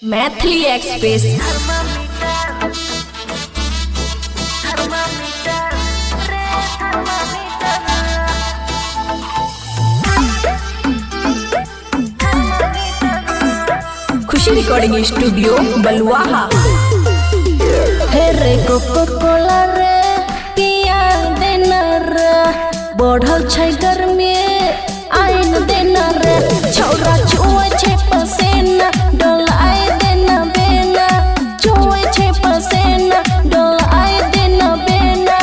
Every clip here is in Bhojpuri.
मैथिली एक्सप्रेस। खुशी रिकॉर्डिंग स्टूडियो बलुआहा। रे कोको कोला रे पिया देना रे बढ़ल छै गर्मी आइन देना रे छौरा छुए छै पसेना डोलाए देना बेना छुए छै पसेना डोलाए देना बेना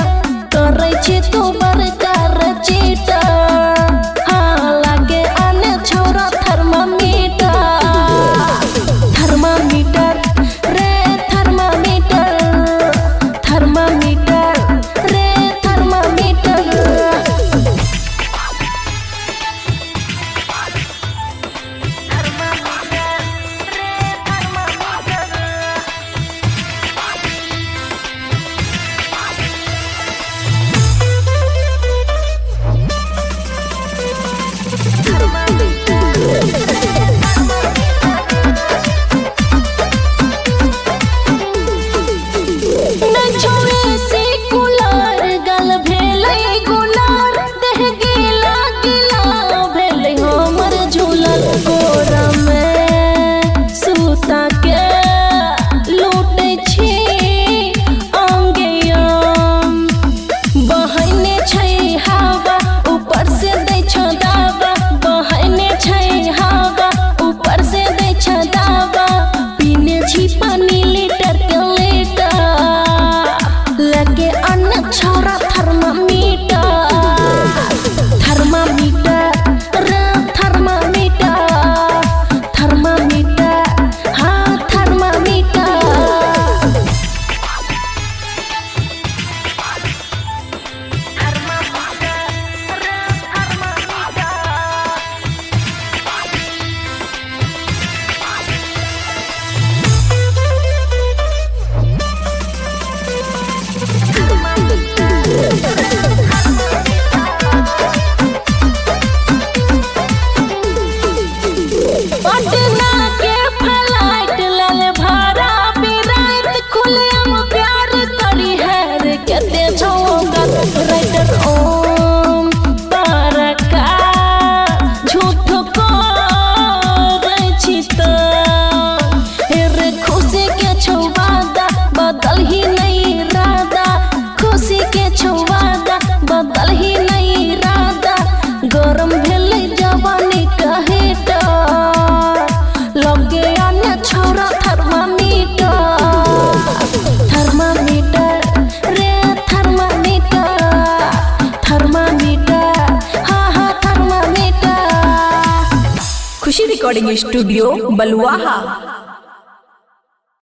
करे छी तू बड़का रचीटा हाँ लागे आने छौरा थर्मामीटर थर्मामीटर रे थर्मामीटर थर्मामीटर रे थर्मामीटर खुशी रिकॉर्डिंग स्टूडियो बलुआहा।